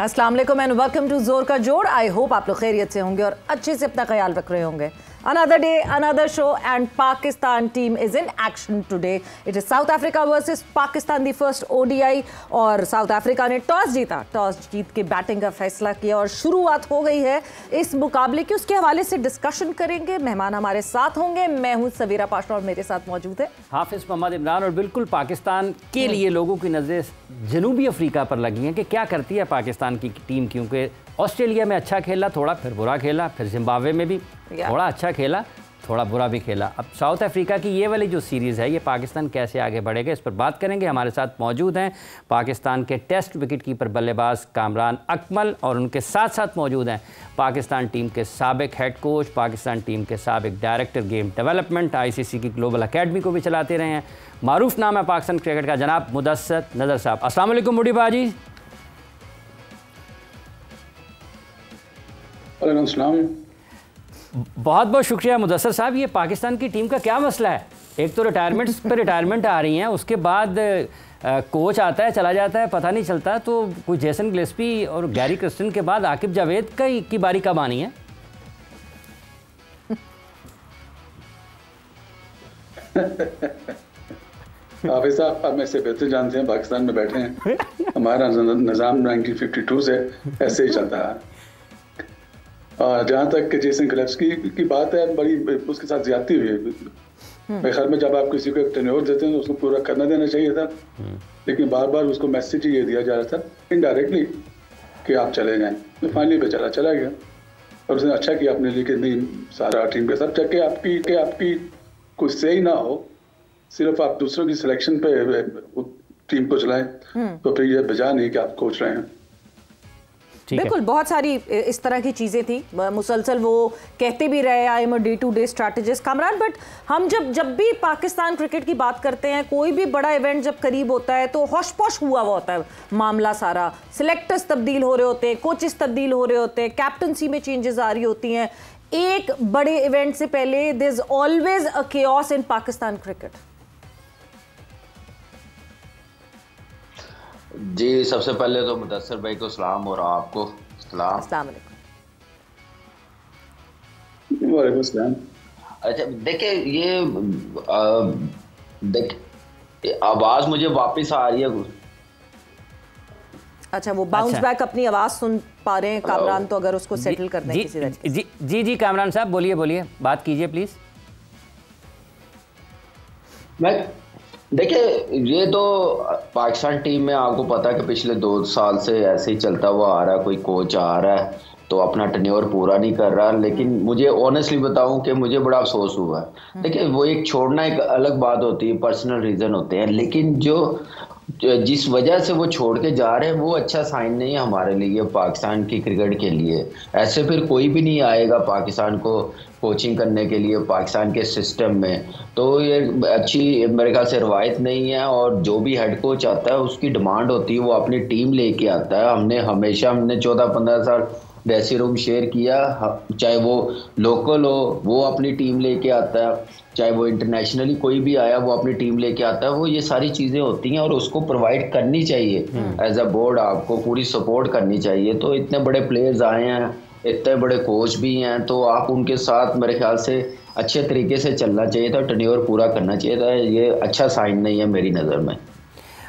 अस्सलाम वालेकुम and welcome to जोर का जोड़। आई होप आप लोग खैरियत से होंगे और अच्छे से अपना ख्याल रख रहे होंगे। Another day, another show, and Pakistan team is in action today. It is South Africa versus Pakistan, the first ODI. और साउथ अफ्रीका ने टॉस जीता, टॉस जीत के बैटिंग का फैसला किया और शुरुआत हो गई है इस मुकाबले की। उसके हवाले से डिस्कशन करेंगे। मेहमान हमारे साथ होंगे। मैं हूं सवीरा पाशा और मेरे साथ मौजूद है हाफिज मोहम्मद इमरान। और बिल्कुल पाकिस्तान के लिए लोगों की नज़रें जनूबी अफ्रीका पर लगी हैं कि क्या करती है पाकिस्तान की टीम, क्योंकि ऑस्ट्रेलिया में अच्छा खेला, थोड़ा फिर बुरा खेला, फिर जिम्बाब्वे में भी थोड़ा अच्छा खेला, थोड़ा बुरा भी खेला। अब साउथ अफ्रीका की ये वाली जो सीरीज़ है, ये पाकिस्तान कैसे आगे बढ़ेगा, इस पर बात करेंगे। हमारे साथ मौजूद हैं पाकिस्तान के टेस्ट विकेट कीपर बल्लेबाज कामरान अकमल, और उनके साथ साथ मौजूद हैं पाकिस्तान टीम के साबिक हेड कोच, पाकिस्तान टीम के साबिक डायरेक्टर गेम डेवलपमेंट, ICC की ग्लोबल अकेडमी को भी चलाते रहे हैं, मारूफ नाम है पाकिस्तान क्रिकेट का, जनाब मुदस्सर नज़र साहब। अस्सलाम वालेकुम मुडी बाजी। बहुत बहुत शुक्रिया मुदस्सर साहब। ये पाकिस्तान की टीम का क्या मसला है? एक तो रिटायरमेंट पे रिटायरमेंट आ रही हैं, उसके बाद कोच आता है चला जाता है, पता नहीं चलता। तो कोई जेसन गिलेस्पी और गैरी क्रिस्टन के बाद आकिब जावेद की बारी कब आनी है? हाफिज साहब आप में से बेहतर जानते हैं, पाकिस्तान में बैठे हैं, हमारा निज़ाम 1952 से ऐसे ही चलता है। जहाँ तक जेसन गिलेस्पी की बात है, बड़ी उसके साथ ज्यादती हुई है। मेरे ख्याल में जब आप किसी को एक टेन्योर देते हैं तो उसको पूरा करना देना चाहिए था, लेकिन बार बार उसको मैसेज ये दिया जा रहा था इनडायरेक्टली कि आप चले जाएं। तो फाइनली बेचारा चला गया और उसने अच्छा किया अपने लिए कि नहीं, सारा टीम के साथ चक्के आपकी कोई सही ना हो, सिर्फ आप दूसरों की सिलेक्शन पे टीम को चलाएं, तो फिर ये बजा नहीं कि आप कोच रहे हैं। बिल्कुल, बहुत सारी इस तरह की चीज़ें थी। मुसलसल वो कहते भी रहे I am a day to day strategist Kamran. But हम जब भी पाकिस्तान क्रिकेट की बात करते हैं, कोई भी बड़ा इवेंट जब करीब होता है तो होश पोश हुआ होता है मामला सारा। सिलेक्टर्स तब्दील हो रहे होते हैं, कोचेस तब्दील हो रहे होते हैं, कैप्टनसी में चेंजेस आ रही होती हैं। एक बड़े इवेंट से पहले there is always a chaos in Pakistan cricket. जी, सबसे पहले तो मुदस्सर भाई को सलाम और आपको सलाम। अस्सलाम वालेकुम सलाम। अच्छा देखिए, ये आवाज मुझे वापस आ रही है। अच्छा, वो बाउंस बैक अपनी आवाज सुन पा रहे हैं कामरान, तो अगर उसको सेटल कर दें किसी तरीके। जी कामरान साहब बोलिए बात कीजिए प्लीज। देखिए, ये तो पाकिस्तान टीम में आपको पता है कि पिछले 2 साल से ऐसे ही चलता हुआ आ रहा है। कोई कोच आ रहा है तो अपना टेन्योर पूरा नहीं कर रहा, लेकिन मुझे ऑनेस्टली बताऊं कि मुझे बड़ा अफसोस हुआ है। देखिए, वो एक छोड़ना एक अलग बात होती है, पर्सनल रीज़न होते हैं, लेकिन जिस वजह से वो छोड़ के जा रहे हैं वो अच्छा साइन नहीं है हमारे लिए, पाकिस्तान की क्रिकेट के लिए। ऐसे फिर कोई भी नहीं आएगा पाकिस्तान को कोचिंग करने के लिए पाकिस्तान के सिस्टम में, तो ये अच्छी मेरे ख्याल से रवायत नहीं है। और जो भी हेड कोच आता है उसकी डिमांड होती है वो अपनी टीम लेके आता है। हमने 14-15 साल ड्रेसिंग रूम शेयर किया, चाहे वो लोकल हो वो अपनी टीम लेके आता है, चाहे वो इंटरनेशनली कोई भी आया वो अपनी टीम लेके आता है। वो ये सारी चीज़ें होती हैं और उसको प्रोवाइड करनी चाहिए। एज अ बोर्ड आपको पूरी सपोर्ट करनी चाहिए। तो इतने बड़े प्लेयर्स आए हैं, इतने बड़े कोच भी हैं, तो आप उनके साथ मेरे ख्याल से अच्छे तरीके से चलना चाहिए था, टेन्योर पूरा करना चाहिए था। ये अच्छा साइन नहीं है मेरी नज़र में।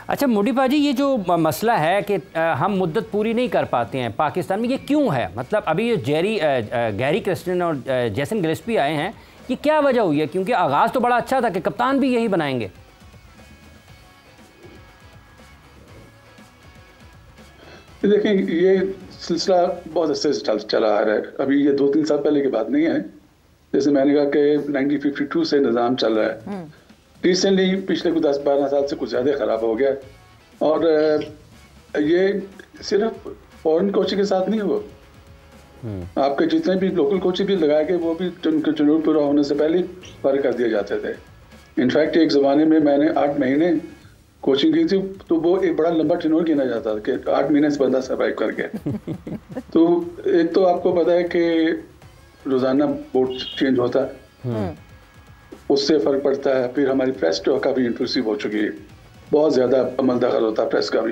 अच्छा मुडी पाजी, ये जो मसला है कि हम मुद्दत पूरी नहीं कर पाते हैं पाकिस्तान में, ये क्यों है? मतलब अभी ये गैरी क्रिस्टन और जेसन गिलेस्पी आए हैं, ये क्या वजह हुई है? क्योंकि आगाज़ तो बड़ा अच्छा था कि कप्तान भी यही बनाएंगे। देखें, ये सिलसिला बहुत अच्छे से चला आ रहा है। अभी ये 2-3 साल पहले की बात नहीं है। जैसे मैंने कहा कि 1952 से निज़ाम चल रहा है। रिसेंटली पिछले कुछ 10-12 साल से कुछ ज़्यादा ख़राब हो गया। और ये सिर्फ फॉरेन कोचिंग के साथ नहीं हुआ, आपके जितने भी लोकल कोचिंग भी लगाए गए वो भी टेन्योर पूरा होने से पहले फारिग कर दिए जाते थे। इनफैक्ट एक ज़माने में मैंने 8 महीने कोचिंग की थी, तो वो एक बड़ा लंबा टेन्योर गिना जाता था कि 8 महीने से बंदा सर्वाइव कर गया। तो एक तो आपको पता है कि रोज़ाना बोर्ड चेंज होता है, उससे फ़र्क पड़ता है। फिर हमारी प्रेस तो काफ़ी इंक्लूसिव हो चुकी है, बहुत ज़्यादा अमल दखल होता है प्रेस का भी,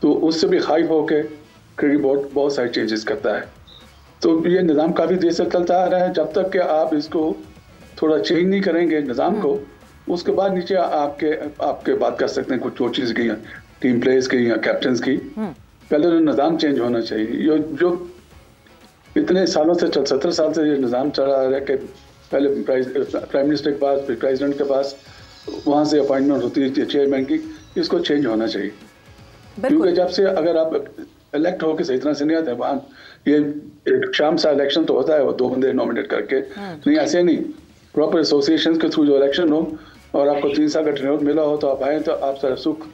तो उससे भी खाइफ होके क्रिकेट बोर्ड बहुत सारे चेंजेस करता है। तो ये निज़ाम काफ़ी देर से चलता आ रहा है। जब तक कि आप इसको थोड़ा चेंज नहीं करेंगे निज़ाम को, उसके बाद नीचे आपके बात कर सकते हैं कुछ कोचेज की, टीम प्लेयर्स की या कैप्टन की। पहले तो निज़ाम चेंज होना चाहिए। जो इतने सालों से 17 साल से ये निज़ाम चला आ रहा है कि पहले प्राइम मिनिस्टर के पास, फिर प्रेसिडेंट के पास, वहाँ से अपॉइंटमेंट होती है चेयरमैन की, इसको चेंज होना चाहिए। क्योंकि जब से अगर आप इलेक्ट होकर सही तरह से नहीं आते वहाँ, ये एक शाम सा इलेक्शन तो होता है, वो 2 बंदे नॉमिनेट करके, नहीं ऐसे नहीं, प्रॉपर एसोसिएशन के थ्रू जो इलेक्शन हो और आपको 3 साल का टेन्योर मिला हो तो आप आए तो आप सारा सुख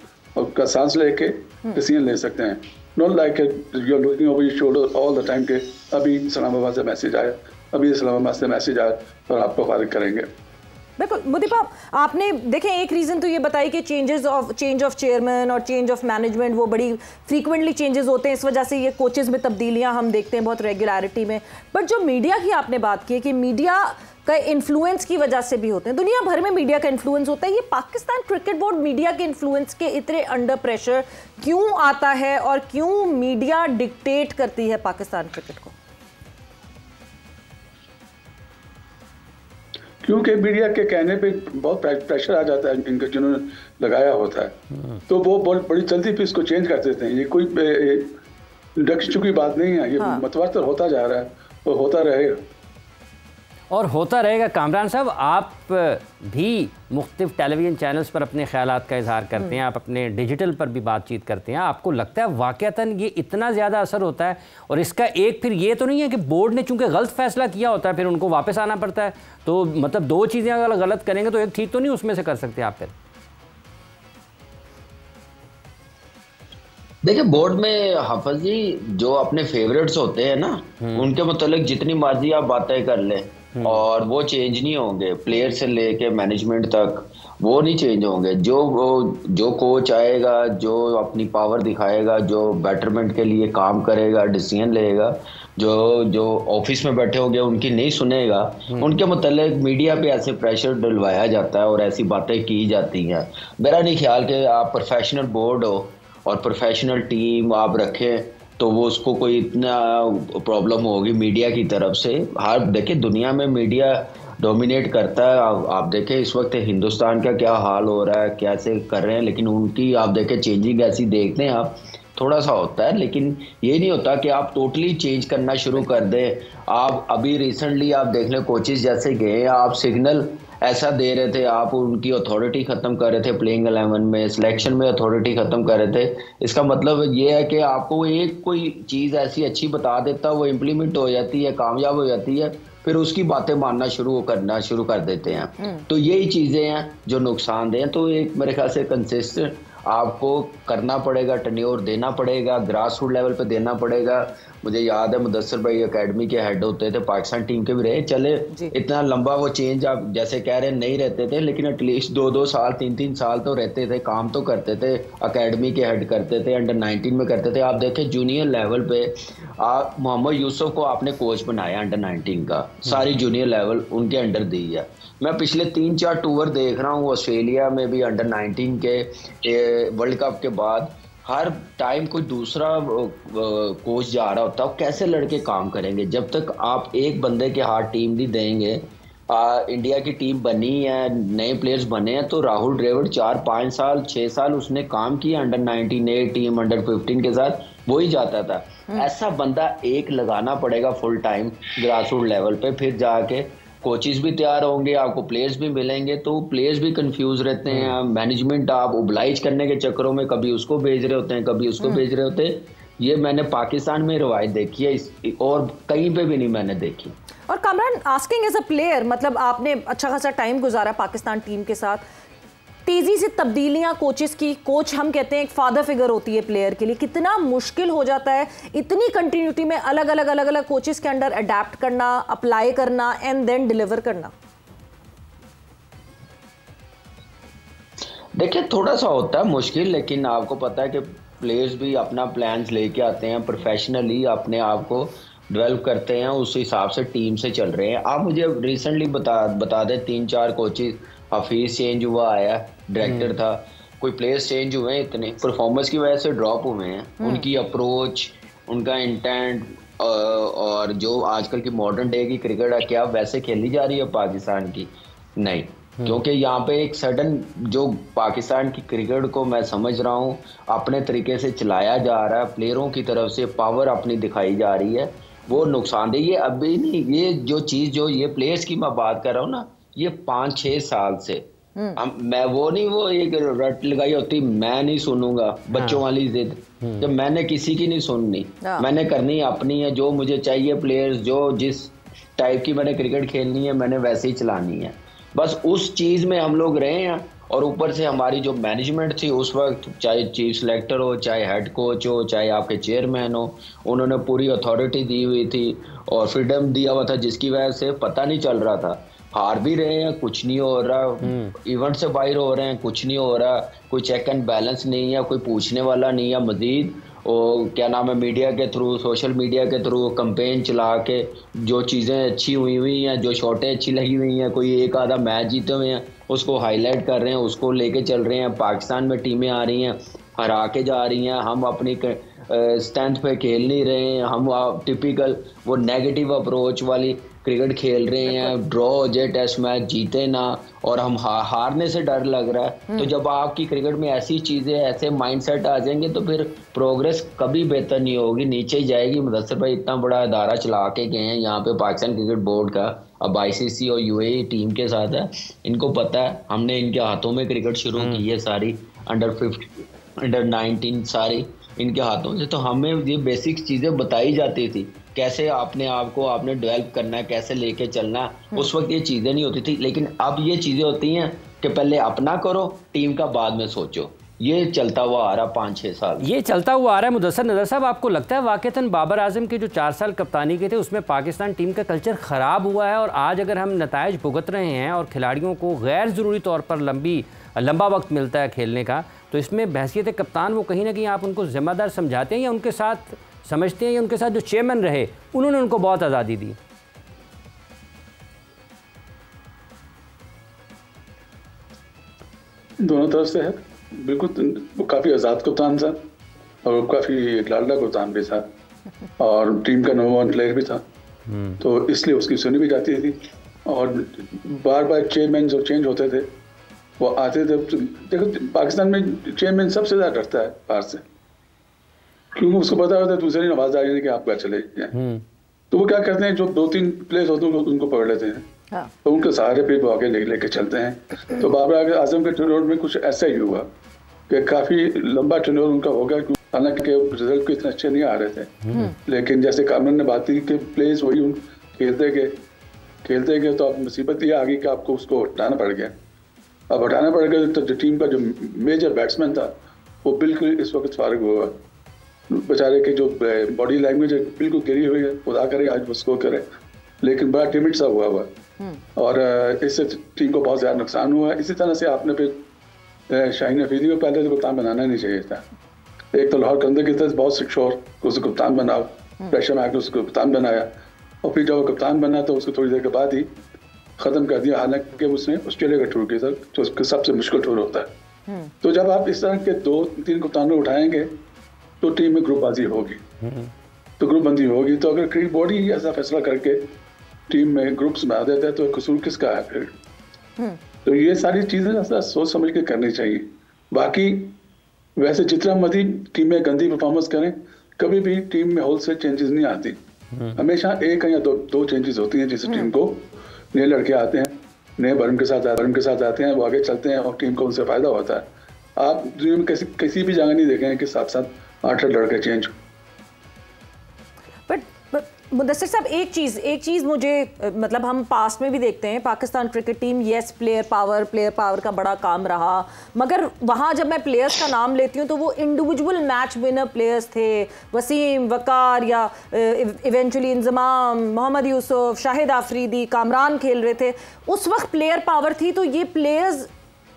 का सांस लेके डिसीजन ले सकते हैं। Not like you are looking over your shoulder all the time के अभी इस्लामाबाद से मैसेज आया, अभी इस्लामाबाद से मैसेज आया और आपको फारिग करेंगे। बिल्कुल मुदीपा, आपने देखें एक रीज़न तो ये बताई कि चेंज ऑफ चेयरमैन और चेंज ऑफ मैनेजमेंट वो बड़ी फ्रीक्वेंटली चेंजेस होते हैं, इस वजह से ये कोचेज़ में तब्दीलियां हम देखते हैं बहुत रेगुलरिटी में। बट जो मीडिया की आपने बात की कि मीडिया का इन्फ्लुएंस की वजह से भी होते हैं, दुनिया भर में मीडिया का इन्फ्लुएंस होता है, ये पाकिस्तान क्रिकेट बोर्ड मीडिया के इन्फ्लुएंस के इतने अंडर प्रेशर क्यों आता है और क्यों मीडिया डिक्टेट करती है पाकिस्तान क्रिकेट को? क्योंकि मीडिया के कहने पे बहुत प्रेशर आ जाता है इनका, जिन्होंने लगाया होता है, तो वो बहुत बड़ी जल्दी पे इसको चेंज कर देते हैं। ये कोई इंडक्शन की बात नहीं है, ये मतवार होता जा रहा है और होता रहेगा और होता रहेगा। कामरान साहब, आप भी मुख्तलिफ टेलीविज़न चैनल्स पर अपने ख़यालात का इजहार करते हैं, आप अपने डिजिटल पर भी बातचीत करते हैं, आपको लगता है वाक़तन ये इतना ज़्यादा असर होता है? और इसका एक फिर ये तो नहीं है कि बोर्ड ने चूँकि गलत फ़ैसला किया होता है फिर उनको वापस आना पड़ता है, तो मतलब 2 चीज़ें अगर गलत करेंगे तो एक ठीक तो नहीं उसमें से कर सकते आप? फिर देखिए, बोर्ड में हाफिज जी जो अपने फेवरेट्स होते हैं ना, उनके मतलब जितनी मर्जी आप बातें कर लें और वो चेंज नहीं होंगे। प्लेयर से लेके मैनेजमेंट तक वो नहीं चेंज होंगे। जो कोच आएगा, जो अपनी पावर दिखाएगा, जो बेटरमेंट के लिए काम करेगा, डिसीजन लेगा, जो ऑफिस में बैठे होंगे उनकी नहीं सुनेगा, उनके मतलब मीडिया पे ऐसे प्रेशर डलवाया जाता है और ऐसी बातें की जाती हैं। मेरा नहीं ख्याल कि आप प्रोफेशनल बोर्ड हो और प्रोफेशनल टीम आप रखें तो वो उसको कोई इतना प्रॉब्लम होगी मीडिया की तरफ से। हर देखिए, दुनिया में मीडिया डोमिनेट करता है। आप देखें इस वक्त हिंदुस्तान का क्या हाल हो रहा है, कैसे कर रहे हैं, लेकिन उनकी आप देखें चेंजिंग ऐसी देखते हैं आप, थोड़ा सा होता है, लेकिन ये नहीं होता कि आप टोटली चेंज करना शुरू कर दें। आप अभी रिसेंटली आप देख लें, कोचेज जैसे गए, आप सिग्नल ऐसा दे रहे थे, आप उनकी अथॉरिटी ख़त्म कर रहे थे प्लेइंग 11 में, सिलेक्शन में अथॉरिटी ख़त्म कर रहे थे। इसका मतलब ये है कि आपको एक कोई चीज़ ऐसी अच्छी बता देता, वो इम्प्लीमेंट हो जाती है, कामयाब हो जाती है, फिर उसकी बातें मानना शुरू कर देते हैं। तो यही चीज़ें हैं जो नुकसानदेह हैं। तो एक मेरे ख्याल से कंसिस्टेंट आपको करना पड़ेगा, टेन्योर देना पड़ेगा, ग्रास रूट लेवल पे देना पड़ेगा। मुझे याद है मुदस्सर भाई एकेडमी के हेड होते थे, पाकिस्तान टीम के भी रहे, चले इतना लंबा वो चेंज आप जैसे कह रहे हैं नहीं रहते थे, लेकिन एटलीस्ट 2-2 साल 3-3 साल तो रहते थे, काम तो करते थे, एकेडमी के हेड करते थे, अंडर 19 में करते थे। आप देखें जूनियर लेवल पे आप मोहम्मद यूसुफ को आपने कोच बनाया अंडर 19 का, सारी जूनियर लेवल उनके अंडर दी है। मैं पिछले 3-4 टूर देख रहा हूँ ऑस्ट्रेलिया में भी अंडर 19 के वर्ल्ड कप के बाद, हर टाइम कोई दूसरा कोच जा रहा होता है। कैसे लड़के काम करेंगे जब तक आप एक बंदे के हाथ टीम नहीं देंगे? इंडिया की टीम बनी है, नए प्लेयर्स बने हैं, तो राहुल द्रविड़ 4-5 साल 6 साल उसने काम किया अंडर 19 ए टीम, अंडर 15 के साथ, वो ही जाता था। ऐसा बंदा एक लगाना पड़ेगा full time grass root level पे, फिर जाके कोचेस भी तैयार होंगे, आपको प्लेयर्स भी मिलेंगे, तो प्लेयर्स भी कंफ्यूज रहते हैं। मैनेजमेंट आप ओब्लाइज करने के चक्करों में कभी उसको भेज रहे होते हैं, कभी उसको भेज रहे होते हैं। ये मैंने पाकिस्तान में रवायत देखी है और कहीं पे भी नहीं मैंने देखी। और Kamran, asking as a player, मतलब आपने अच्छा खासा टाइम गुजारा पाकिस्तान टीम के साथ, तेजी से तब्दीलियां कोचेस की, कोच हम कहते हैं एक फादर फिगर होती है प्लेयर के लिए, कितना मुश्किल हो जाता है इतनी कंटिन्यूटी में अलग अलग कोचेस के अंडर अडेप्ट करना, अप्लाई करना एंड देन डिलीवर करना? देखिए, थोड़ा सा होता है मुश्किल, लेकिन आपको पता है कि प्लेयर्स भी अपना प्लान्स लेके आते हैं, प्रोफेशनली अपने आप को डेवलप करते हैं, उस हिसाब से टीम से चल रहे हैं। आप मुझे रिसेंटली बता दें 3-4 कोचेस, हफीज चेंज हुआ आया, डायरेक्टर था, कोई प्लेयर्स चेंज हुए हैं, इतने परफॉर्मेंस की वजह से ड्रॉप हुए हैं, उनकी अप्रोच उनका इंटेंट और जो आजकल की मॉडर्न डे की क्रिकेट है क्या वैसे खेली जा रही है पाकिस्तान की? नहीं, क्योंकि यहाँ पे एक सडन जो पाकिस्तान की क्रिकेट को मैं समझ रहा हूँ अपने तरीके से चलाया जा रहा है, प्लेयरों की तरफ से पावर अपनी दिखाई जा रही है, वो नुकसानदेह। ये अभी नहीं, ये जो चीज़ जो ये प्लेयर्स की मैं बात कर रहा हूँ ना, ये 5-6 साल से मैं वो नहीं, वो एक रट लगाई होती मैं नहीं सुनूंगा बच्चों वाली जिद, जब मैंने किसी की नहीं सुननी, मैंने करनी अपनी है, जो मुझे चाहिए प्लेयर्स, जो जिस टाइप की मैंने क्रिकेट खेलनी है मैंने वैसे ही चलानी है, बस उस चीज़ में हम लोग रहे हैं। और ऊपर से हमारी जो मैनेजमेंट थी उस वक्त, चाहे चीफ सेलेक्टर हो, चाहे हेड कोच हो, चाहे आपके चेयरमैन हो, उन्होंने पूरी अथॉरिटी दी हुई थी और फ्रीडम दिया हुआ था, जिसकी वजह से पता नहीं चल रहा था। हार भी रहे हैं, कुछ नहीं हो रहा, इवेंट से बाहर हो रहे हैं, कुछ नहीं हो रहा, कोई चेक एंड बैलेंस नहीं है, कोई पूछने वाला नहीं है। मजीद और क्या नाम है, मीडिया के थ्रू, सोशल मीडिया के थ्रू कैंपेन चला के जो चीज़ें अच्छी हुई हैं, जो शॉटें अच्छी लगी हुई हैं, कोई एक आधा मैच जीते हुए हैं उसको हाईलाइट कर रहे हैं, उसको लेके चल रहे हैं। पाकिस्तान में टीमें आ रही हैं, हरा के जा रही हैं, हम अपनी स्ट्रेंथ पे खेल नहीं रहे हैं, हम टिपिकल वो नेगेटिव अप्रोच वाली क्रिकेट खेल रहे हैं, ड्रॉ हो जाए टेस्ट मैच, जीते ना, और हम हारने से डर लग रहा है। तो जब आपकी क्रिकेट में ऐसी चीज़ें, ऐसे माइंडसेट आ जाएंगे तो फिर प्रोग्रेस कभी बेहतर नहीं होगी, नीचे ही जाएगी। मुदस्सिर भाई इतना बड़ा इदारा चला के गए हैं यहाँ पे पाकिस्तान क्रिकेट बोर्ड का, अब ICC और UAE टीम के साथ है, इनको पता है, हमने इनके हाथों में क्रिकेट शुरू की है सारी, अंडर 19 सारी इनके हाथों से। तो हमें ये बेसिक चीज़ें बताई जाती थी, कैसे अपने आप को आपने डेवलप करना है, कैसे लेके चलना है। उस वक्त ये चीज़ें नहीं होती थी, लेकिन अब ये चीज़ें होती हैं कि पहले अपना करो, टीम का बाद में सोचो। ये चलता हुआ आ रहा 5-6 साल, ये चलता हुआ आ रहा है। मुदस्सिर नज़र साहब, आपको लगता है वाक़तन बाबर आजम के जो 4 साल कप्तानी के थे उसमें पाकिस्तान टीम का कल्चर ख़राब हुआ है, और आज अगर हम नताइज भुगत रहे हैं और खिलाड़ियों को गैर ज़रूरी तौर पर लंबा वक्त मिलता है खेलने का, तो इसमें बहसियत कप्तान वो कहीं ना कहीं आप उनको ज़िम्मेदार समझाते हैं या उनके साथ समझते हैं, या उनके साथ जो चेयरमैन रहे उन्होंने उनको बहुत आज़ादी दी? दोनों तरफ से है, बिल्कुल। वो काफ़ी आज़ाद कप्तान था और काफ़ी लाडला कप्तान भी था और टीम का नंबर 1 प्लेयर भी था, तो इसलिए उसकी सुनी भी जाती थी। और बार बार चेयरमैन जो चेंज होते थे वो आते थे। देखो पाकिस्तान में चेयरमैन सबसे ज़्यादा डरता है बाहर से, क्योंकि उसको पता होता है दूसरी आवाज़ आ रही है कि आप घर चले जाए। तो वो क्या करते हैं, जो 2-3 प्लेयर्स होते हैं उनको पकड़ लेते हैं, तो उनके सहारे पे वो आगे लेके चलते हैं। तो बाबर आजम के टेन्योर में कुछ ऐसा ही हुआ कि काफ़ी लंबा टेन्योर उनका हो गया, हालांकि रिजल्ट इतने अच्छे नहीं आ रहे थे, लेकिन जैसे कामरान ने बात की कि प्लेयर्स वही खेलते गए तो अब मुसीबत ये आ गई कि आपको उसको हटाना पड़ गया। अब हटाना पड़ गया तो टीम का जो मेजर बैट्समैन था वो बिल्कुल इस वक्त फारिग हुआ, बेचारे के जो बॉडी लैंग्वेज है बिल्कुल गिरी हुई है, खुदा करे आज उसको करे, लेकिन बड़ा टिमिड सा हुआ और इससे टीम को बहुत ज़्यादा नुकसान हुआ। इसी तरह से आपने फिर शाहीन अफरीदी को पहले तो कप्तान बनाना नहीं चाहिए था। एक तो लाहौर कंदे की तरह बहुत सिक्योर उसको कप्तान बनाओ, प्रेशर में आकर उसको कप्तान बनाया, और फिर जब वो कप्तान बना तो उसको थोड़ी देर के बाद ही ख़त्म कर दिया, हालांकि उसने ऑस्ट्रेलिया का टूर किया था जो उसका सबसे मुश्किल टूर होता है। तो जब आप इस तरह के 2-3 कप्तानों उठाएंगे तो टीम में ग्रुपबाजी होगी, तो ग्रुपबंदी होगी। तो अगर क्रिकेट बोर्ड ही ऐसा फैसला करके टीम में ग्रुप्स बना देता है तो कसूर किसका है फिर? तो ये सारी चीज़ें सोच समझ के करनी चाहिए। बाकी वैसे जितना मर्जी टीमें गंदी परफॉर्मेंस करें, कभी भी टीम में होलसेल चेंजेस नहीं आती, हमेशा एक या दो चेंजेस होती हैं, जिससे टीम को नए लड़के आते हैं, नए बर्म के साथ आते हैं, वो आगे चलते हैं और टीम को उनसे फायदा होता है। आप दुनिया में किसी भी जगह नहीं देखें कि 7-7 8 लड़के चेंज। मुदस्सिर साहब, एक चीज़ मुझे, मतलब हम पास्ट में भी देखते हैं Pakistan cricket team, yes player power का बड़ा काम रहा, मगर वहाँ जब मैं प्लेयर्स का नाम लेती हूँ तो वो इंडिविजुअल मैच विनर प्लेयर्स थे, वसीम, वकार या इवेंचुअली इंजमाम, मोहम्मद यूसुफ, शाहिद आफरीदी, कामरान खेल रहे थे। उस वक्त प्लेयर पावर थी, तो ये प्लेयर्स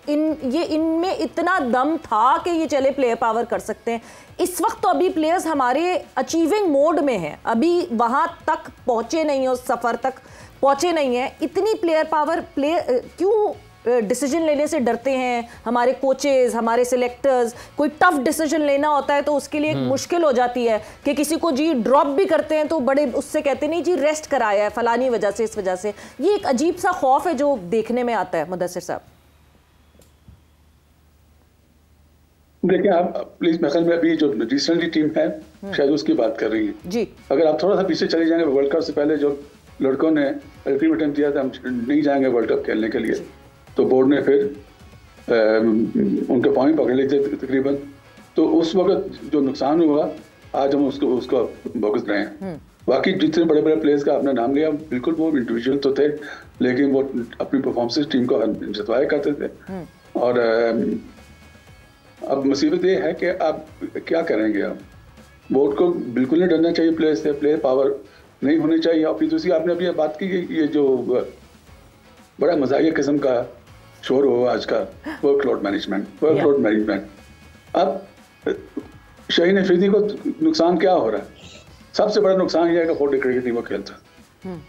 इनमें इतना दम था कि ये चले प्लेयर पावर कर सकते हैं। इस वक्त तो अभी प्लेयर्स हमारे अचीविंग मोड में हैं, अभी वहाँ तक पहुँचे नहीं, उस सफ़र तक पहुँचे नहीं हैं। इतनी प्लेयर पावर क्यों डिसीजन लेने से डरते हैं, हमारे कोचेस, हमारे सिलेक्टर्स, कोई टफ डिसीजन लेना होता है तो उसके लिए एक मुश्किल हो जाती है कि किसी को जी ड्रॉप भी करते हैं तो बड़े उससे कहते नहीं जी रेस्ट कराया है फलानी वजह से, इस वजह से। ये एक अजीब सा खौफ है जो देखने में आता है। मुदस्सिर साहब देखिए, आप प्लीज मैं अभी जो रिसेंटली टीम है शायद उसकी बात कर रही हैं जी। अगर आप थोड़ा सा पीछे चले जाएंगे, वर्ल्ड कप से पहले जो लड़कों ने अल्टीमेटम दिया था हम नहीं जाएंगे वर्ल्ड कप खेलने के लिए, तो बोर्ड ने फिर उनके पॉइंट पकड़ लिए थे तकरीबन। तो उस वक्त जो नुकसान हुआ आज हम उसको भुगत रहे हैं। बाकी जितने बड़े बड़े प्लेयर्स का आपने नाम लिया, बिल्कुल वो इंडिविजुअल तो थे लेकिन वो अपनी परफॉर्मेंस टीम को जितवाया करते थे। और अब मुसीबत ये है कि आप क्या करेंगे। आप बोर्ड को बिल्कुल नहीं डरना चाहिए प्लेयर्स से, प्लेयर पावर नहीं होनी चाहिए। और फिर दूसरी आपने अभी बात की ये जो बड़ा मजाकिया किस्म का शोर हो आज का वर्कलोड मैनेजमेंट। अब शाहीन अफरीदी को नुकसान क्या हो रहा है? सबसे बड़ा नुकसान यह है कि 4 डे क्रिकेट नहीं वो खेलता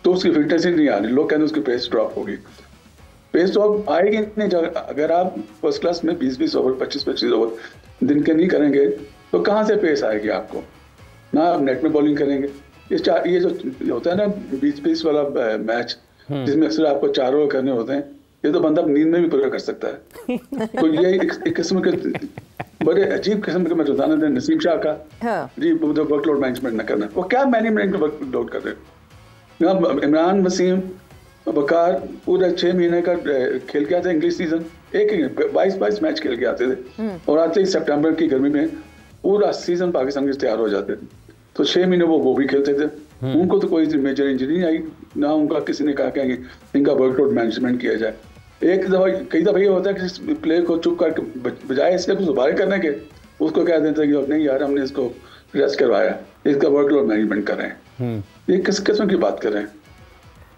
तो उसकी फिटनेस ही नहीं आ रही। लोग कहते हैं उसकी पेस ड्रॉप होगी, पेस ड्रॉप आएगी नहीं। अगर आप फर्स्ट क्लास में 20-20 ओवर 25-25 ओवर दिन के नहीं करेंगे तो कहाँ से पेस आएगी आपको? ना आप नेट में बॉलिंग करेंगे। ये जो होता है ना 20-20 वाला मैच जिसमें अक्सर आपको 4 ओवर करने होते हैं, ये तो बंदा नींद में भी पूरा कर सकता है। तो ये एक किस्म के बड़े अजीब किस्म के मैदान थे नसीम शाह का। जी वर्कलोड मैनेजमेंट न करना, वो क्या मैनेजमेंट वर्कलोड कर रहे हैं? इमरान वसीम बकार पूरा 6 महीने का खेल के आते थे इंग्लिश सीजन, एक 22 मैच खेल के आते थे और आते ही सितंबर की गर्मी में पूरा सीजन पाकिस्तान के तैयार हो जाते थे। तो 6 महीने वो भी खेलते थे। उनको तो कोई मेजर इंजरी नहीं आई, ना उनका किसी ने कहा कि इनका वर्कलोड मैनेजमेंट किया जाए। कई दफा ये होता है कि प्लेयर को चुप करके बजाय इसके कुछ दोबारा करने के उसको कह देते हैं कि नहीं यार हमने इसको रेस्ट करवाया, इसका वर्कलोड मैनेजमेंट कर रहे हैं। ये किस किस्म की बात कर रहे हैं?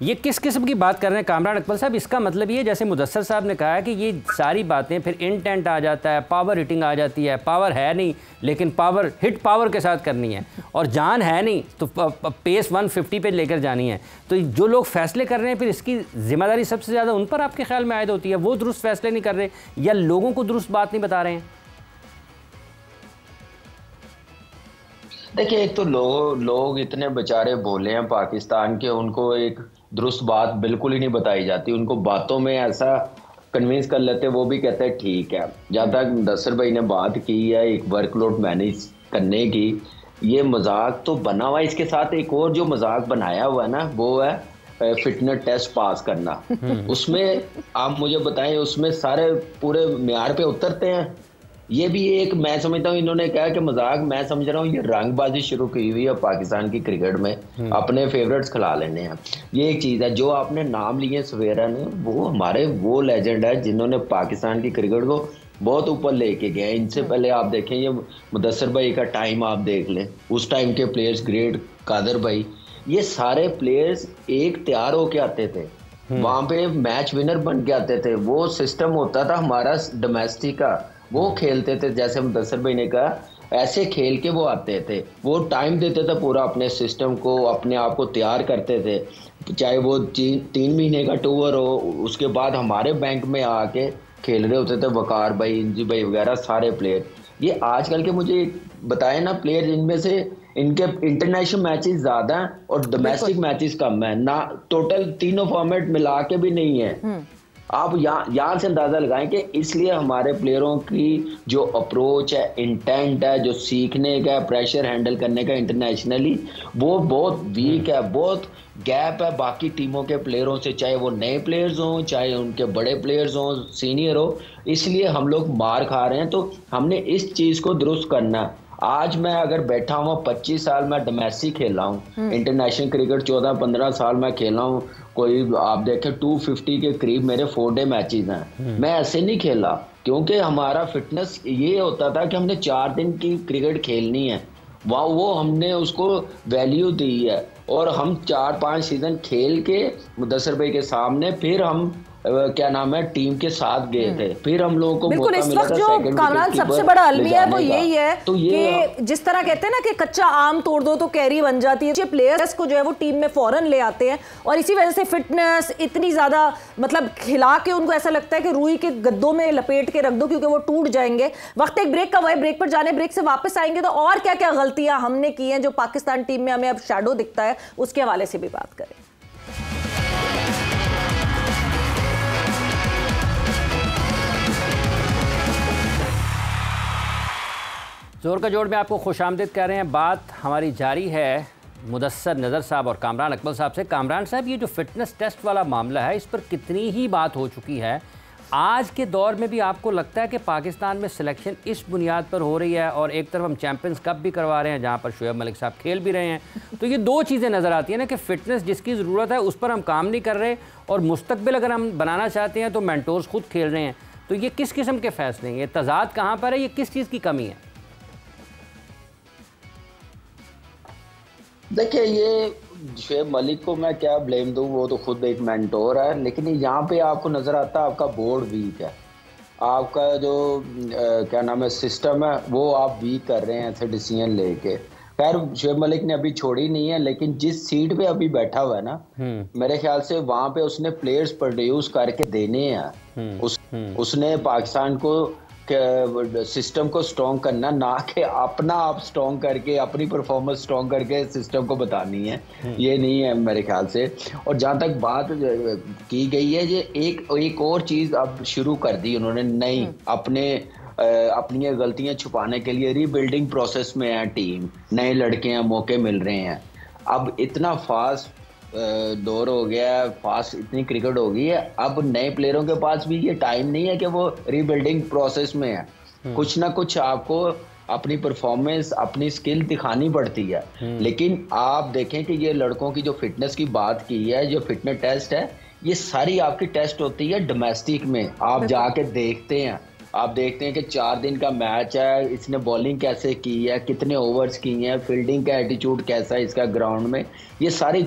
ये किस किस्म की बात कर रहे हैं कामरान अकमल साहब? इसका मतलब ये जैसे मुदस्सिर साहब ने कहा है कि ये सारी बातें फिर इंटेंट आ जाता है, पावर हिटिंग आ जाती है। पावर है नहीं लेकिन पावर हिट पावर के साथ करनी है और जान है नहीं तो पेस 150 पे लेकर जानी है। तो जो लोग फैसले कर रहे हैं फिर इसकी जिम्मेदारी सबसे ज़्यादा उन पर आपके ख्याल में आयद होती है? वो दुरुस्त फैसले नहीं कर रहे या लोगों को दुरुस्त बात नहीं बता रहे हैं? देखिए, एक तो लोग इतने बेचारे भोले हैं पाकिस्तान के, उनको एक दुरुस्त बात बिल्कुल ही नहीं बताई जाती। उनको बातों में ऐसा कन्विंस कर लेते, वो भी कहते हैं ठीक है। जहाँ तक मुदस्सिर भाई ने बात की है एक वर्कलोड मैनेज करने की, ये मजाक तो बना हुआ है। इसके साथ एक और जो मजाक बनाया हुआ है ना, वो है फिटनेस टेस्ट पास करना। उसमें आप मुझे बताएं, उसमें सारे पूरे म्यार पे उतरते हैं? ये भी एक, मैं समझता हूँ इन्होंने कहा कि मजाक, मैं समझ रहा हूँ ये रंगबाजी शुरू की हुई है पाकिस्तान की क्रिकेट में, अपने फेवरेट्स खिला लेने हैं। ये एक चीज़ है। जो आपने नाम लिए सवेरा ने, वो हमारे वो लेजेंड है जिन्होंने पाकिस्तान की क्रिकेट को बहुत ऊपर लेके गए। इनसे पहले आप देखें, ये मुदस्सिर भाई का टाइम आप देख लें, उस टाइम के प्लेयर्स, ग्रेट कादर भाई, ये सारे प्लेयर्स एक तैयार होके आते थे, वहाँ पे मैच विनर बन के आते थे। वो सिस्टम होता था हमारा डोमेस्टिक का, वो खेलते थे। जैसे मुदस्सिर भाई ने कहा, ऐसे खेल के वो आते थे, वो टाइम देते थे पूरा अपने सिस्टम को, अपने आप को तैयार करते थे। चाहे वो 3 महीने का टूर हो, उसके बाद हमारे बैंक में आके खेल रहे होते थे वकार भाई, इंजी भाई वगैरह सारे प्लेयर। ये आजकल के मुझे बताए ना प्लेयर, इनमें से इनके इंटरनेशनल मैचेस ज़्यादा हैं और डोमेस्टिक मैचेस कम है ना। टोटल तीनों फॉर्मेट मिला के भी नहीं है। आप यहाँ से अंदाज़ा लगाएं कि इसलिए हमारे प्लेयरों की जो अप्रोच है, इंटेंट है, जो सीखने का, प्रेशर हैंडल करने का इंटरनेशनली, वो बहुत वीक है, बहुत गैप है बाकी टीमों के प्लेयरों से, चाहे वो नए प्लेयर्स हों, चाहे उनके बड़े प्लेयर्स हों, सीनियर हो। इसलिए हम लोग मार खा रहे हैं। तो हमने इस चीज़ को दुरुस्त करना है। आज मैं अगर बैठा हूँ 25 साल मैं डोमेस्टिक खेला हूँ, इंटरनेशनल क्रिकेट 14-15 साल मैं खेला हूँ, कोई आप देखें 250 के करीब मेरे 4 डे मैचेस हैं। मैं ऐसे नहीं खेला क्योंकि हमारा फिटनेस ये होता था कि हमने 4 दिन की क्रिकेट खेलनी है, वो हमने उसको वैल्यू दी है। और हम 4-5 सीजन खेल के मुदस्सिर भाई के सामने फिर हम क्या नाम है टीम के साथ गए थे, फिर हम लोगों को बिल्कुल इस वक्त जो कामरान सबसे बड़ा अलमिया है वो यही है तो कि जिस तरह कहते हैं ना कि कच्चा आम तोड़ दो तो कैरी बन जाती है, प्लेयर्स को जो है वो टीम में फौरन ले आते हैं और इसी वजह से फिटनेस इतनी ज्यादा मतलब खिला के उनको ऐसा लगता है कि रुई के गद्दों में लपेट के रख दो क्योंकि वो टूट जाएंगे। वक्त एक ब्रेक का हुआ है, ब्रेक पर जाने, ब्रेक से वापस आएंगे तो और क्या क्या गलतियां हमने की हैं जो पाकिस्तान टीम में हमें अब शैडो दिखता है उसके हवाले से भी बात करें। जोर का जोड़ में आपको खुशामदीद कह रहे हैं। बात हमारी जारी है मुदस्सर नज़र साहब और कामरान अकमल साहब से। कामरान साहब, ये जो फिटनेस टेस्ट वाला मामला है इस पर कितनी ही बात हो चुकी है, आज के दौर में भी आपको लगता है कि पाकिस्तान में सिलेक्शन इस बुनियाद पर हो रही है? और एक तरफ हम चैंपियंस कप भी करवा रहे हैं जहाँ पर शोएब मलिक साहब खेल भी रहे हैं, तो ये दो चीज़ें नज़र आती हैं ना कि फ़िटनेस जिसकी ज़रूरत है उस पर हम काम नहीं कर रहे और मुस्तकबिल अगर हम बनाना चाहते हैं तो मेंटोर्स खुद खेल रहे हैं। तो ये किस किस्म के फ़ैसले हैं, ये तज़ाद कहाँ पर है, ये किस चीज़ की कमी है? देखिए, ये शोएब मलिक को मैं क्या ब्लेम दूं, वो तो खुद एक मेंटोर है, लेकिन यहाँ पे आपको नज़र आता है आपका बोर्ड वीक है, आपका जो क्या नाम है सिस्टम है वो आप वीक कर रहे हैं ऐसे डिसीजन लेके। खैर शोएब मलिक ने अभी छोड़ी नहीं है, लेकिन जिस सीट पे अभी बैठा हुआ है ना, मेरे ख्याल से वहाँ पे उसने प्लेयर्स प्रोड्यूस करके देने हैं। उसने पाकिस्तान को सिस्टम को स्ट्रॉन्ग करना, ना कि अपना आप स्ट्रॉन्ग करके अपनी परफॉर्मेंस स्ट्रॉन्ग करके सिस्टम को बतानी है, ये नहीं है मेरे ख्याल से। और जहाँ तक बात की गई है, ये एक और चीज़ अब शुरू कर दी उन्होंने, नहीं अपनी गलतियां छुपाने के लिए रीबिल्डिंग प्रोसेस में है टीम, नए लड़के हैं, मौके मिल रहे हैं। अब इतना फास्ट दौर हो गया, फास्ट इतनी क्रिकेट हो गई है, अब नए प्लेयरों के पास भी ये टाइम नहीं है कि वो रीबिल्डिंग प्रोसेस में है। कुछ ना कुछ आपको अपनी परफॉर्मेंस, अपनी स्किल दिखानी पड़ती है। लेकिन आप देखें कि ये लड़कों की जो फिटनेस की बात की है, जो फिटनेस टेस्ट है, ये सारी आपकी टेस्ट होती है डोमेस्टिक में। आप जाके देखते हैं, आप देखते हैं कि 4 दिन का मैच है, इसने बॉलिंग कैसे की है, कितने ओवर्स की हैं, फील्डिंग का एटीट्यूड कैसा है इसका ग्राउंड में, ये सारी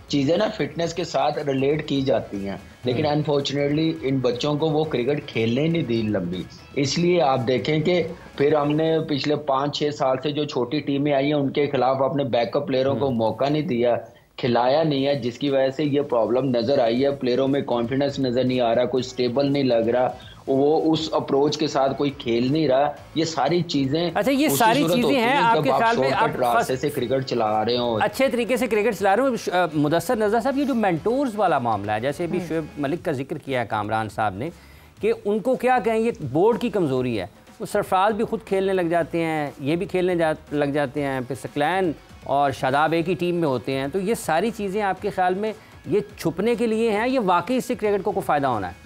चीज़ें ना फिटनेस के साथ रिलेट की जाती हैं। लेकिन अनफॉर्चुनेटली इन बच्चों को वो क्रिकेट खेलने नहीं दी लंबी। इसलिए आप देखें कि फिर हमने पिछले 5-6 साल से जो छोटी टीमें आई हैं उनके खिलाफ अपने बैकअप प्लेयरों को मौका नहीं दिया, खिलाया नहीं है, जिसकी वजह से ये प्रॉब्लम नज़र आई है। प्लेयरों में कॉन्फिडेंस नज़र नहीं आ रहा, कोई स्टेबल नहीं लग रहा, वो उस अप्रोच के साथ कोई खेल नहीं रहा। ये सारी चीजें, अच्छा ये सारी चीजें हैं आपके ख्याल में, आप रास्ते से क्रिकेट चला रहे हो, अच्छे तरीके से क्रिकेट चला रहे हो। मुदस्सर नज़र साहब, ये जो मेंटोर्स वाला मामला है, जैसे अभी शोएब मलिक का जिक्र किया है कामरान साहब ने, कि उनको क्या कहें, ये बोर्ड की कमज़ोरी है। वो सरफराज भी खुद खेलने लग जाते हैं, ये भी खेलने लग जाते हैं, फिर सकलैन और शादाब एक ही टीम में होते हैं। तो ये सारी चीज़ें आपके ख्याल में ये छुपने के लिए हैं, ये वाकई इससे क्रिकेट को फ़ायदा होना है?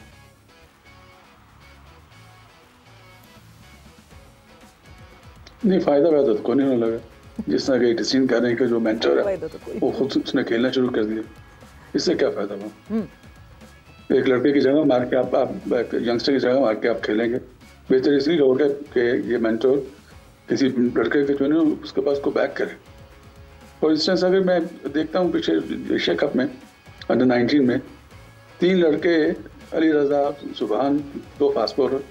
नहीं, फायदा तो कोई नहीं लगा। जिस तरह के डिसीजन कर रहे हैं कि जो मेंटर है वो खुद उसने खेलना शुरू कर दिया, इससे क्या फायदा हुआ? एक लड़के की जगह मार के आप यंगस्टर की जगह मार के आप खेलेंगे, बेहतर इसलिए होगा कि ये मेंटर किसी लड़के के जो है उसके पास को बैक करे। फॉर इंस्टेंस अगर मैं देखता हूँ पिछले एशिया कप में अंडर 19 में 3 लड़के, अली रजा, सुबहान, 2 फास्ट बॉलर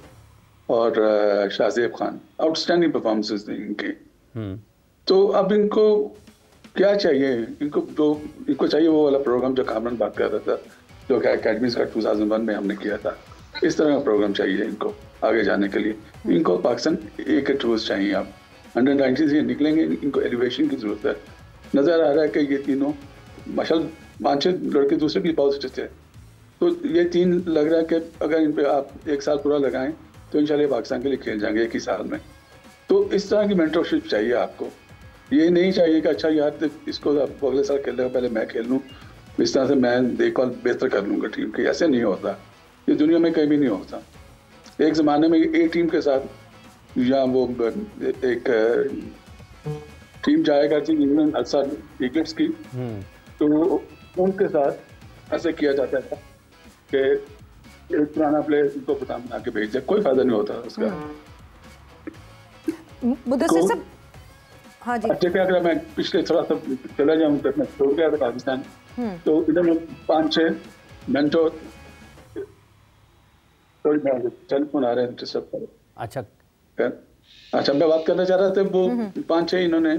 और शाहजेब खान, आउटस्टैंडिंग परफॉर्मेंसेस थी इनकी। तो अब इनको क्या चाहिए? इनको चाहिए वो वाला प्रोग्राम जो कामरान बात कर रहा था, जो कि अकेडमीज का 2001 में हमने किया था। इस तरह का प्रोग्राम चाहिए इनको आगे जाने के लिए। इनको पाकिस्तान एक टूल्स चाहिए। आप अंडर 19 से निकलेंगे, इनको एलिवेशन की जरूरत है। नज़र आ रहा है कि ये तीनों माशाल्लाह 5-6 लड़के दूसरे भी बहुत अच्छे थे, तो ये 3 लग रहा है कि अगर इन पर आप 1 साल पूरा लगाएं तो इंशाल्लाह पाकिस्तान के लिए खेल जाएंगे 1 ही साल में। तो इस तरह की मेंटरशिप चाहिए आपको। ये नहीं चाहिए कि अच्छा यार इसको अगले साल खेलने का पहले मैं खेल लूँ, इस तरह से मैं देखभाल बेहतर कर लूँगा टीम की। ऐसे नहीं होता, ये दुनिया में कहीं भी नहीं होता। एक ज़माने में एक टीम के साथ या वो एक टीम जाया करती इंग्लैंड अक्सर विकेट्स की, तो उनके साथ ऐसे किया जाता था कि एक पुराना प्लेयर उनको बना के भेज दिया, कोई फायदा नहीं होता उसका। मुदस्सिर साहब, हाँ जी। अच्छा, क्या अगर मैं पिछले थोड़ा सा चला जाऊँ तो मैं छोड़ गया था पाकिस्तान, तो इधर में 5-6 मेंटोर सॉरी मैं टेलीफोन आ रहे हैं, डिस्टर्ब कर। अच्छा अच्छा, मैं बात करना चाह रहा था, वो 5-6 इन्होंने